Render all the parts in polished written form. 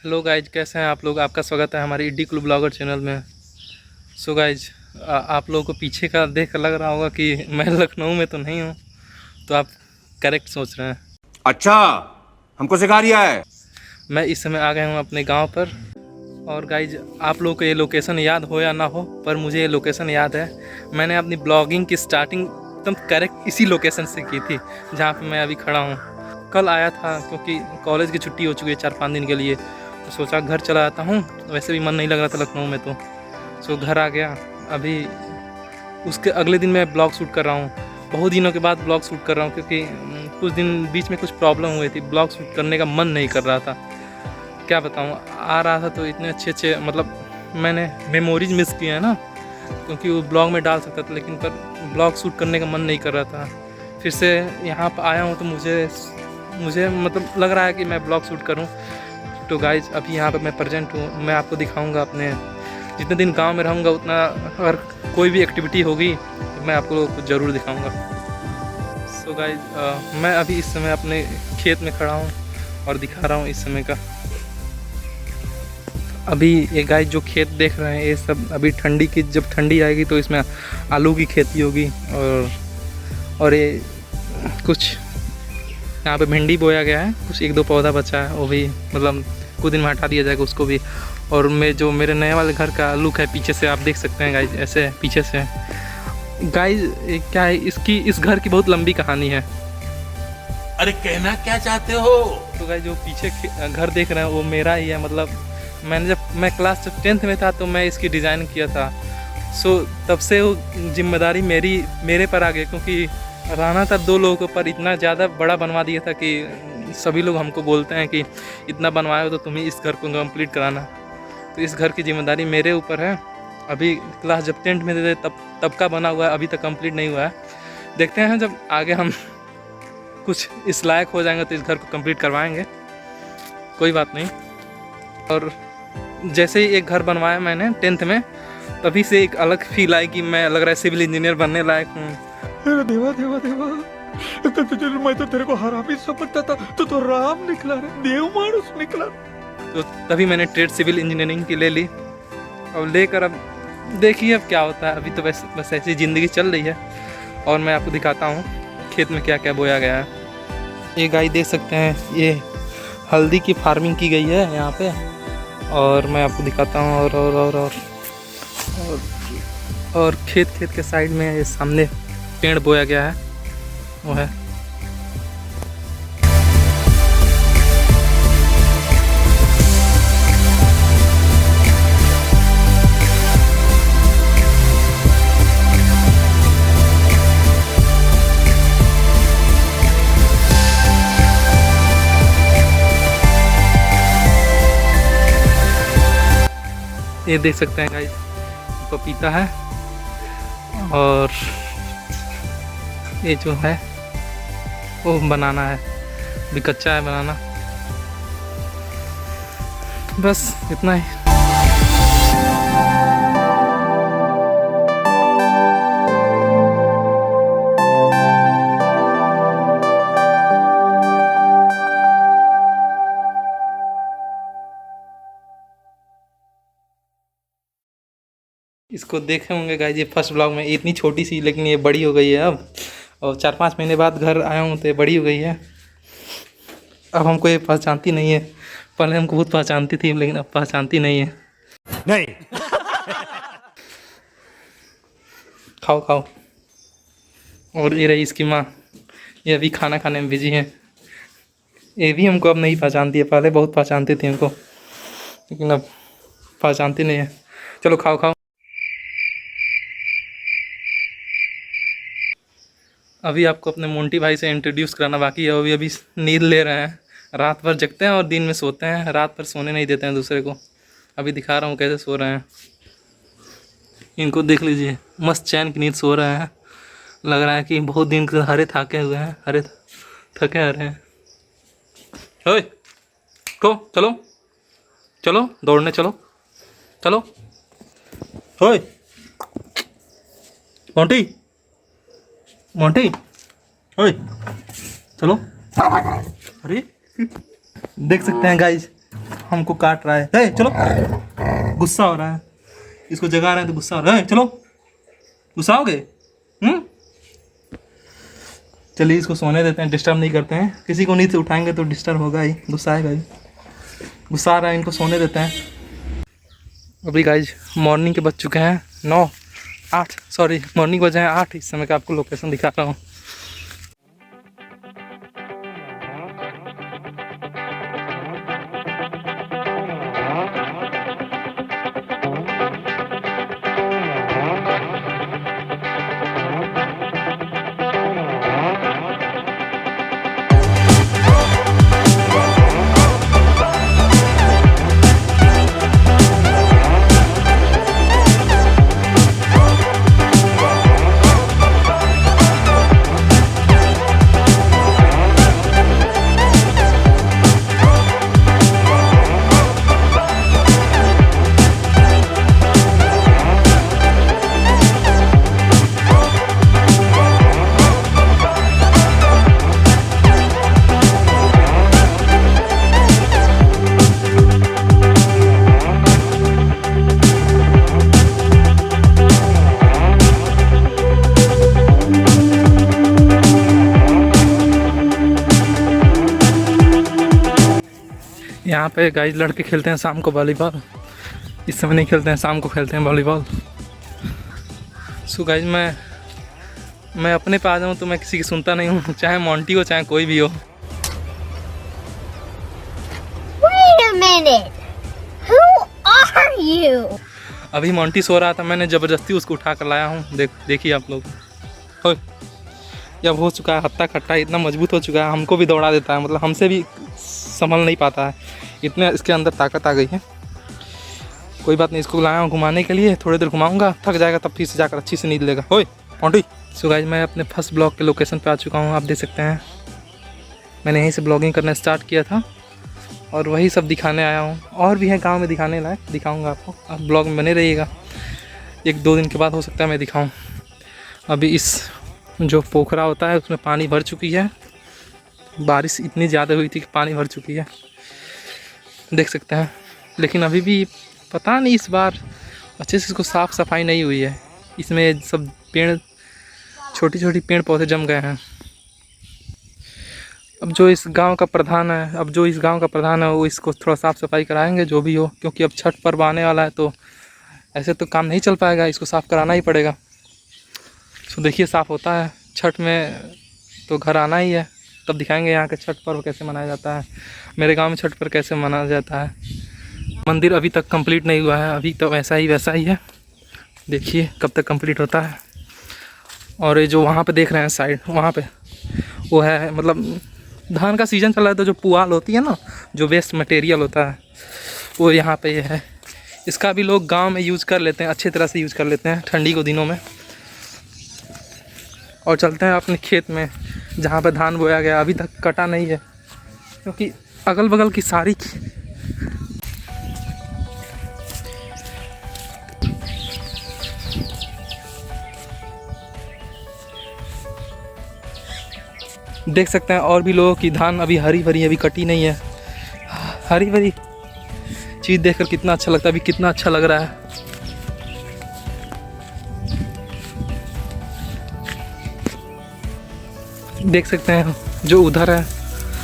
Hello guys, कैसे हैं आप लोग। आपका स्वागत है हमारे इड्डी क्लू ब्लॉगर चैनल में। सो गाइज, आप लोगों को पीछे का देख कर लग रहा होगा कि मैं लखनऊ में तो नहीं हूँ। तो आप करेक्ट सोच रहे हैं। अच्छा, हमको सिखा रिया है। मैं इस समय आ गया हूँ अपने गांव पर। और गाइज, आप लोगों को ये लोकेशन याद हो या ना हो, पर मुझे ये लोकेशन याद है। मैंने अपनी ब्लॉगिंग की स्टार्टिंग एकदम करेक्ट इसी लोकेशन से की थी जहाँ पर मैं अभी खड़ा हूँ। कल आया था क्योंकि कॉलेज की छुट्टी हो चुकी है 4-5 दिन के लिए, तो सोचा घर चला जाता हूँ। वैसे भी मन नहीं लग रहा था लखनऊ में, तो सो घर आ गया। अभी उसके अगले दिन मैं ब्लॉग शूट कर रहा हूँ। बहुत दिनों के बाद ब्लॉग शूट कर रहा हूँ क्योंकि कुछ दिन बीच में कुछ प्रॉब्लम हुई थी, ब्लॉग शूट करने का मन नहीं कर रहा था। क्या बताऊँ, आ रहा था तो इतने अच्छे मतलब मैंने मेमोरीज मिस किए हैं ना, क्योंकि वो ब्लॉग में डाल सकता था, लेकिन पर ब्लॉग शूट करने का मन नहीं कर रहा था। फिर से यहाँ पर आया हूँ तो मुझे मतलब लग रहा है कि मैं ब्लॉग शूट करूँ। तो गाइज, अभी यहाँ पर मैं प्रेजेंट हूँ। मैं आपको दिखाऊंगा अपने जितने दिन गांव में रहूँगा, उतना अगर कोई भी एक्टिविटी होगी तो मैं आपको ज़रूर दिखाऊंगा। सो गाइज, मैं अभी इस समय अपने खेत में खड़ा हूँ और दिखा रहा हूँ इस समय का। अभी ये गाइज जो खेत देख रहे हैं, ये सब अभी ठंडी की, जब ठंडी आएगी तो इसमें आलू की खेती होगी। और ये कुछ यहाँ पे भिंडी बोया गया है, कुछ 1-2 पौधा बचा है, वो भी मतलब कुछ दिन में हटा दिया जाएगा उसको भी। और जो मेरे नए वाले घर का लुक है, पीछे से आप देख सकते हैं गाइज, ऐसे पीछे से। गाइज क्या है, इस घर की बहुत लंबी कहानी है। अरे कहना क्या चाहते हो? तो गाइज जो पीछे घर देख रहे हैं वो मेरा ही है। मतलब मैं क्लास 10th में था तो मैं इसकी डिज़ाइन किया था। सो तब से वो जिम्मेदारी मेरे पर आ गई, क्योंकि रहना था 2 लोगों पर, इतना ज़्यादा बड़ा बनवा दिया था कि सभी लोग हमको बोलते हैं कि इतना बनवाए हो तो तुम्हें इस घर को कंप्लीट कराना। तो इस घर की जिम्मेदारी मेरे ऊपर है। अभी क्लास जब 10th में थे तब का बना हुआ है, अभी तक कंप्लीट नहीं हुआ है। देखते हैं जब आगे हम कुछ इस लायक हो जाएंगे तो इस घर को कंप्लीट करवाएंगे, कोई बात नहीं। और जैसे ही एक घर बनवाया मैंने 10th में, तभी से एक अलग फील आई कि मैं लग रहा है सिविल इंजीनियर बनने लायक हूँ। अरे देवा देवा देवा, मैं तो तेरे को हरामी समझता था, तो राम निकला रे, देव मानुस निकला। तो तभी मैंने ट्रेड सिविल इंजीनियरिंग की ले ली, और लेकर अब देखिए अब क्या होता है। अभी तो बस ऐसी ज़िंदगी चल रही है। और मैं आपको दिखाता हूँ खेत में क्या क्या बोया गया है। ये गाय देख सकते हैं, ये हल्दी की फार्मिंग की गई है यहाँ पे। और मैं आपको दिखाता हूँ और खेत के साइड में ये सामने पेड़ बोया गया है, वो है। ये देख सकते हैं गाइस, पपीता है। और ये जो है वो बनाना है, अभी कच्चा है बनाना। बस इतना ही। इसको देखे होंगे गाइस, ये फर्स्ट ब्लॉग में इतनी छोटी सी, लेकिन ये बड़ी हो गई है अब। और 4-5 महीने बाद घर आया हूँ तो ये बड़ी हो गई है। अब हमको ये पहचानती नहीं है। पहले हमको बहुत पहचानती थी, लेकिन अब पहचानती नहीं है। नहीं। खाओ खाओ। और ये रही इसकी माँ, ये अभी खाना खाने में बिजी है। ये भी हमको अब नहीं पहचानती है, पहले बहुत पहचानती थी हमको, लेकिन अब पहचानती नहीं है। चलो खाओ खाओ। अभी आपको अपने मोंटी भाई से इंट्रोड्यूस कराना बाकी है। अभी नींद ले रहे हैं, रात भर जगते हैं और दिन में सोते हैं, रात भर सोने नहीं देते हैं दूसरे को। अभी दिखा रहा हूँ कैसे सो रहे हैं। इनको देख लीजिए, मस्त चैन की नींद सो रहे हैं। लग रहा है कि बहुत दिन से हरे थके हुए हैं, थके हरे हैं। ओए को चलो चलो, दौड़ने चलो चलो। ओए मोंटी मोंटी, ओए चलो। अरे देख सकते हैं गाइज, हमको काट रहा है। हे चलो, गुस्सा हो रहा है, इसको जगा रहे हैं तो गुस्सा हो रहा है। चलो, गुस्सा हो गए? चलिए इसको सोने देते हैं, डिस्टर्ब नहीं करते हैं। किसी को नींद से उठाएंगे तो डिस्टर्ब होगा ही, गुस्सा आएगा ही। गुस्सा आ रहा है, इनको सोने देते हैं। अभी गाइज मॉर्निंग के बज चुके हैं 8 सॉरी मॉर्निंग बजे हैं 8। इस समय का आपको लोकेशन दिखा रहा हूँ। यहाँ पे गाइस लड़के खेलते हैं शाम को वॉलीबॉल। इस समय नहीं खेलते हैं, शाम को खेलते हैं वॉलीबॉल। सो गाइस मैं अपने पे आ जाऊँ तो मैं किसी की सुनता नहीं हूँ, चाहे मोंटी हो चाहे कोई भी हो। Wait a minute. Who are you? अभी मोंटी सो रहा था, मैंने ज़बरदस्ती उसको उठा कर लाया हूँ। देखिए आप लोग, हो जब हो चुका है हत्ता खट्टा, इतना मजबूत हो चुका है, हमको भी दौड़ा देता है। मतलब हमसे भी संभल नहीं पाता है, इतने इसके अंदर ताकत आ गई है। कोई बात नहीं, इसको लाया हूँ घुमाने के लिए। थोड़ी देर घुमाऊंगा, थक जाएगा तब फिर से जाकर अच्छी से नींद लेगा। होय मोंटी। सो गाइस मैं अपने फर्स्ट ब्लॉग के लोकेशन पे आ चुका हूँ। आप देख सकते हैं मैंने यहीं से ब्लॉगिंग करना स्टार्ट किया था और वही सब दिखाने आया हूँ। और भी है गाँव में दिखाने लायक, दिखाऊँगा आपको। आप ब्लॉग में बने रहिएगा, 1-2 दिन के बाद हो सकता है मैं दिखाऊँ। अभी इस जो पोखरा होता है उसमें पानी भर चुकी है, बारिश इतनी ज़्यादा हुई थी कि पानी भर चुकी है, देख सकते हैं। लेकिन अभी भी पता नहीं इस बार अच्छे से इसको साफ़ सफाई नहीं हुई है। इसमें सब पेड़, छोटी छोटी पेड़ पौधे जम गए हैं। अब जो इस गांव का प्रधान है वो इसको थोड़ा साफ़ सफाई कराएंगे जो भी हो, क्योंकि अब छठ पर्व आने वाला है तो ऐसे तो काम नहीं चल पाएगा, इसको साफ़ कराना ही पड़ेगा। तो देखिए साफ़ होता है, छठ में तो घर आना ही है, तब दिखाएंगे यहाँ के छठ पर्व कैसे मनाया जाता है, मेरे गांव में छठ पर्व कैसे मनाया जाता है। मंदिर अभी तक कंप्लीट नहीं हुआ है, अभी तो वैसा ही है। देखिए कब तक कंप्लीट होता है। और ये जो वहाँ पे देख रहे हैं साइड, वहाँ पे वो है, मतलब धान का सीज़न चल रहा है तो जो पुआल होती है ना, जो वेस्ट मटेरियल होता है वो यहाँ पे ये है। इसका भी लोग गांव में यूज़ कर लेते हैं, अच्छी तरह से यूज़ कर लेते हैं ठंडी को दिनों में। और चलते हैं अपने खेत में जहाँ पे धान बोया गया, अभी तक कटा नहीं है क्योंकि अगल बगल की सारी देख सकते हैं। और भी लोगों की धान अभी हरी भरी अभी कटी नहीं है। हरी भरी चीज़ देखकर कितना अच्छा लगता है, अभी कितना अच्छा लग रहा है। देख सकते हैं जो उधर है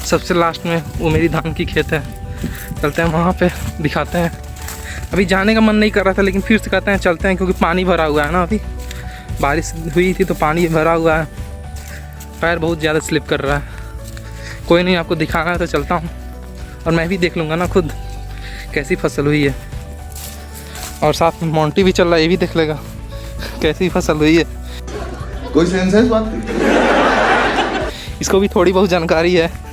सबसे लास्ट में, वो मेरी धान की खेत है। चलते हैं वहाँ पे दिखाते हैं। अभी जाने का मन नहीं कर रहा था लेकिन फिर से कहते हैं चलते हैं, क्योंकि पानी भरा हुआ है ना, अभी बारिश हुई थी तो पानी भरा हुआ है, पैर बहुत ज़्यादा स्लिप कर रहा है। कोई नहीं, आपको दिखाना है तो चलता हूँ और मैं भी देख लूँगा ना खुद कैसी फसल हुई है। और साथ में मोंटी भी चल रहा है, ये भी देख लेगा कैसी फसल हुई है। कोई सेंस है इस बात की? इसको भी थोड़ी बहुत जानकारी है।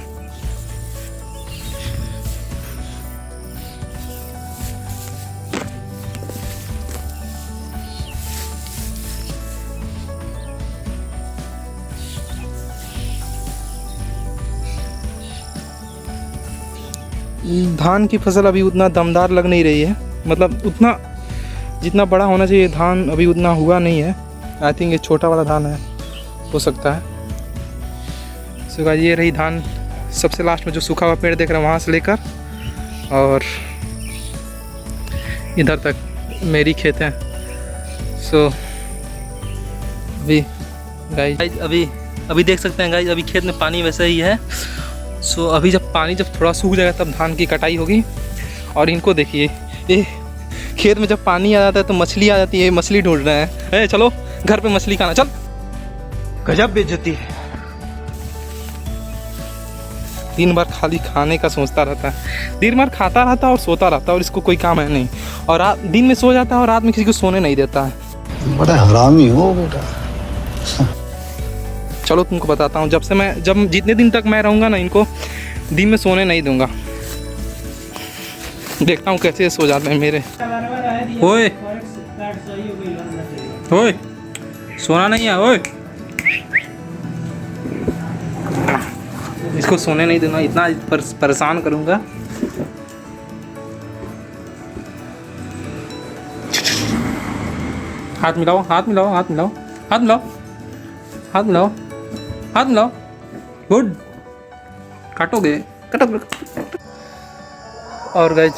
धान की फसल अभी उतना दमदार लग नहीं रही है, मतलब उतना जितना बड़ा होना चाहिए धान अभी उतना हुआ नहीं है। आई थिंक ये छोटा वाला धान है, हो सकता है। सो गाइस ये रही धान, सबसे लास्ट में जो सूखा हुआ पेड़ देख रहे हैं वहाँ से लेकर और इधर तक मेरी खेत है। सो अभी गाइस अभी देख सकते हैं गाइस, अभी खेत में पानी वैसे ही है। सो अभी जब पानी जब थोड़ा सूख जाएगा तब धान की कटाई होगी। और इनको देखिए, ये खेत में जब पानी आ जाता है तो मछली आ जाती है, मछली ढूंढ रहे हैं। चलो घर पे मछली खाना, चल। गजब बेइज्जती है। दिन भर खाली खाने का सोचता रहता है, दिन भर खाता रहता है और सोता रहता है, और इसको कोई काम है नहीं। और रात दिन में सो जाता है और रात में किसी को सोने नहीं देता है। बड़ा हरामी हो बेटा। चलो तुमको बताता हूँ, जब जितने दिन तक मैं रहूँगा ना, इनको दिन में सोने नहीं दूंगा। देखता हूँ कैसे सो जाते हैं मेरे। ओए ओए, सोना नहीं है ओए। इसको सोने नहीं दूंगा, इतना परेशान करूँगा। हाथ मिलाओ, हाथ मिलाओ, हाथ मिलाओ, हाथ मिलाओ, हाथ मिलाओ, हाथ मिलाओ। गुड, काटोगे, काटोगे। और गाइज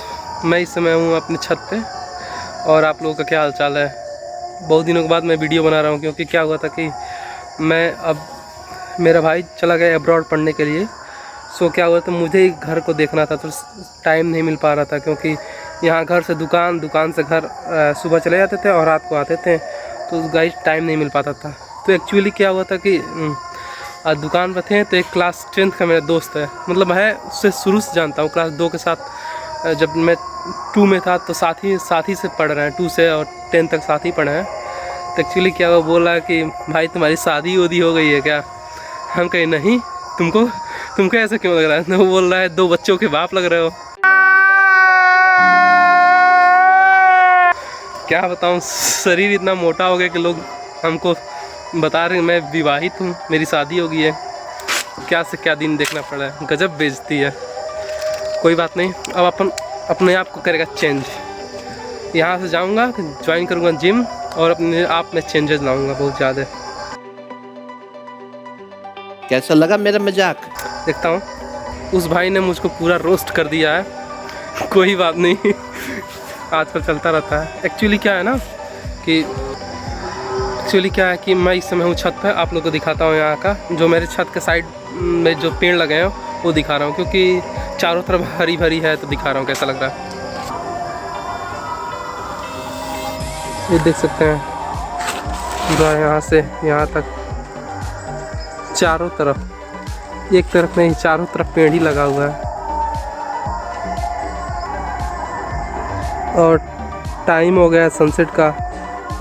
मैं इस समय हूँ अपनी छत पे, और आप लोगों का क्या हाल चाल है। बहुत दिनों के बाद मैं वीडियो बना रहा हूँ, क्योंकि क्या हुआ था कि मेरा भाई चला गया अब्रॉड पढ़ने के लिए। सो क्या हुआ था, मुझे ही घर को देखना था, तो टाइम नहीं मिल पा रहा था, क्योंकि यहाँ घर से दुकान, दुकान से घर सुबह चले जाते थे और रात को आते थे, तो गाइस टाइम नहीं मिल पाता था। तो एक्चुअली क्या हुआ था कि दुकान पर थे, तो एक क्लास 10th का मेरा दोस्त है, मतलब है उससे शुरू से जानता हूँ। क्लास 2 के साथ जब मैं 2 में था तो साथ ही से पढ़ रहे हैं, 2 से और 10 तक साथ ही पढ़े हैं। तो एक्चुअली क्या हुआ, बोला कि भाई तुम्हारी शादी उदी हो गई है क्या? हम कहे नहीं, तुमको ऐसा क्यों लग रहा है? तो वो बोल रहा है 2 बच्चों के बाप लग रहे हो। क्या बताऊँ, शरीर इतना मोटा हो गया कि लोग हमको बता रहे मैं विवाहित हूँ, मेरी शादी हो गई है। क्या से क्या दिन देखना पड़ा है, गजब बेइज्जती है। कोई बात नहीं, अब अपन अपने आप को करेगा चेंज। यहाँ से जाऊँगा, ज्वाइन करूँगा जिम, और अपने आप में चेंजेस लाऊँगा बहुत ज़्यादा। कैसा लगा मेरा मजाक? देखता हूँ। उस भाई ने मुझको पूरा रोस्ट कर दिया है। कोई बात नहीं, आजकल चलता रहता है। एक्चुअली क्या है कि मैं इस समय हूँ छत पर। आप लोग को दिखाता हूँ यहाँ का, जो मेरे छत के साइड में जो पेड़ लगे हैं वो दिखा रहा हूँ, क्योंकि चारों तरफ हरी भरी है, तो दिखा रहा हूँ कैसा लग रहा है। ये देख सकते हैं पूरा यहाँ से यहाँ तक चारों तरफ, एक तरफ नहीं चारों तरफ पेड़ ही लगा हुआ है। और टाइम हो गया सनसेट का।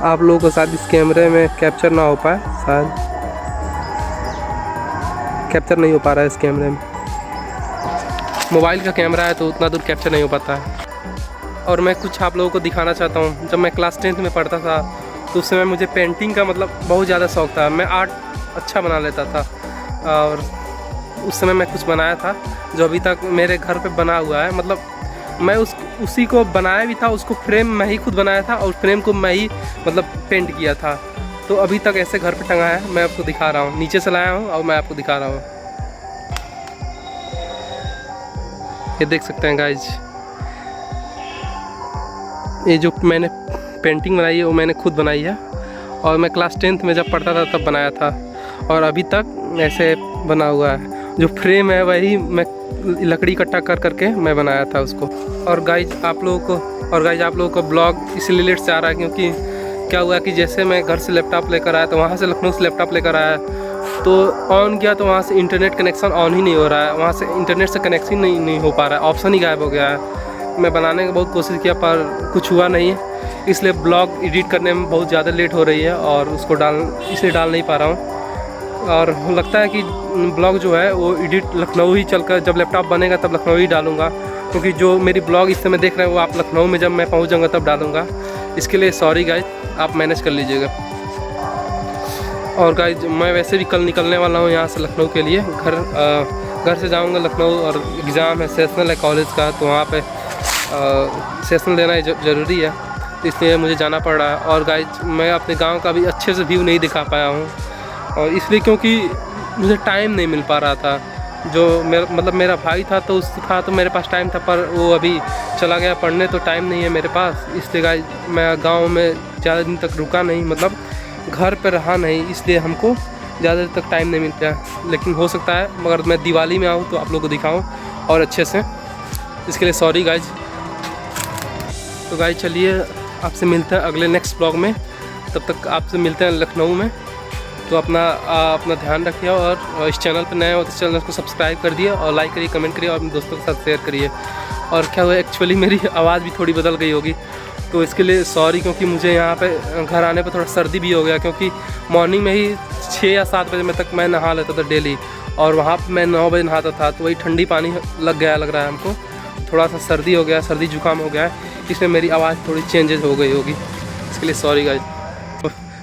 आप लोगों को शायद इस कैमरे में कैप्चर ना हो पाए, शायद कैप्चर नहीं हो पा रहा है इस कैमरे में। मोबाइल का कैमरा है तो उतना दूर कैप्चर नहीं हो पाता है। और मैं कुछ आप लोगों को दिखाना चाहता हूँ। जब मैं क्लास 10th में पढ़ता था तो उस समय मुझे पेंटिंग का मतलब बहुत ज़्यादा शौक़ था। मैं आर्ट अच्छा बना लेता था, और उस समय मैं कुछ बनाया था जो अभी तक मेरे घर पे बना हुआ है। मतलब मैं उसी को बनाया भी था, उसको फ्रेम मैं ही खुद बनाया था, और फ्रेम को मैं ही मतलब पेंट किया था। तो अभी तक ऐसे घर पे टंगा है, मैं आपको दिखा रहा हूँ। नीचे से लाया हूँ और मैं आपको दिखा रहा हूँ। ये देख सकते हैं गाइज, ये जो मैंने पेंटिंग बनाई है वो मैंने खुद बनाई है, और मैं क्लास 10th में जब पढ़ता था तब बनाया था, और अभी तक ऐसे बना हुआ है। जो फ्रेम है वही मैं लकड़ी इकट्ठा करके मैं बनाया था उसको। और गाइज आप लोगों को ब्लॉग इसलिए लेट से आ रहा है, क्योंकि क्या हुआ कि जैसे मैं घर से लैपटॉप लेकर आया, तो वहाँ से लखनऊ से लैपटॉप लेकर आया, तो ऑन किया तो वहाँ से इंटरनेट कनेक्शन ऑन ही नहीं हो रहा है। वहाँ से इंटरनेट से कनेक्शन नहीं हो पा रहा है, ऑप्शन ही गायब हो गया है। मैं बनाने की बहुत कोशिश किया पर कुछ हुआ नहीं है, इसलिए ब्लॉग एडिट करने में बहुत ज़्यादा लेट हो रही है, और उसको इसलिए डाल नहीं पा रहा हूँ। और लगता है कि ब्लॉग जो है वो एडिट लखनऊ ही चलकर, जब लैपटॉप बनेगा तब लखनऊ ही डालूँगा, क्योंकि जो मेरी ब्लॉग इस समय देख रहे हैं वो आप लखनऊ में जब मैं पहुँच जाऊँगा तब डालूँगा। इसके लिए सॉरी गाइज, आप मैनेज कर लीजिएगा। और गाइज मैं वैसे भी कल निकलने वाला हूँ यहाँ से लखनऊ के लिए। घर से जाऊँगा लखनऊ, और एग्ज़ाम है, सेशनल है कॉलेज का, तो वहाँ पे सेशन लेना ज़रूरी है, इसलिए मुझे जाना पड़ रहा है। और गाइज मैं अपने गांव का भी अच्छे से व्यू नहीं दिखा पाया हूँ, और इसलिए क्योंकि मुझे टाइम नहीं मिल पा रहा था। जो मेरा भाई था तो तो मेरे पास टाइम था, पर वो अभी चला गया पढ़ने, तो टाइम नहीं है मेरे पास। इसलिए गाइज मैं गांव में ज़्यादा दिन तक रुका नहीं, मतलब घर पर रहा नहीं, इसलिए हमको ज़्यादा देर तक टाइम नहीं मिलता है। लेकिन हो सकता है मगर मैं दिवाली में आऊँ तो आप लोगों को दिखाऊँ और अच्छे से, इसके लिए सॉरी गाइज। तो गाइज चलिए आपसे मिलते हैं अगले नेक्स्ट ब्लॉग में, तब तक आपसे मिलते हैं लखनऊ में। तो अपना ध्यान रखिए, और इस चैनल पर नए हो तो चैनल को सब्सक्राइब कर दिए और लाइक करिए, कमेंट करिए और अपने दोस्तों के साथ शेयर करिए। और क्या हुआ, एक्चुअली मेरी आवाज़ भी थोड़ी बदल गई होगी, तो इसके लिए सॉरी, क्योंकि मुझे यहाँ पे घर आने पे थोड़ा सर्दी भी हो गया, क्योंकि मॉर्निंग में ही 6 या 7 बजे में तक मैं नहा लेता था डेली, और वहाँ पर मैं 9 बजे नहाता था, तो वही ठंडी पानी लग लग रहा है हमको, थोड़ा सा सर्दी हो गया, सर्दी जुकाम हो गया है, इसमें मेरी आवाज़ थोड़ी चेंजेस हो गई होगी, इसके लिए सॉरी गाइज।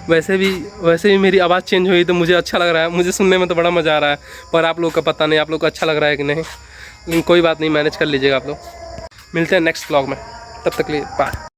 वैसे भी मेरी आवाज़ चेंज हुई तो मुझे अच्छा लग रहा है, मुझे सुनने में तो बड़ा मज़ा आ रहा है, पर आप लोग का पता नहीं आप लोग को अच्छा लग रहा है कि नहीं, लेकिन कोई बात नहीं, मैनेज कर लीजिएगा आप लोग। मिलते हैं नेक्स्ट व्लॉग में, तब तक के लिए बाय।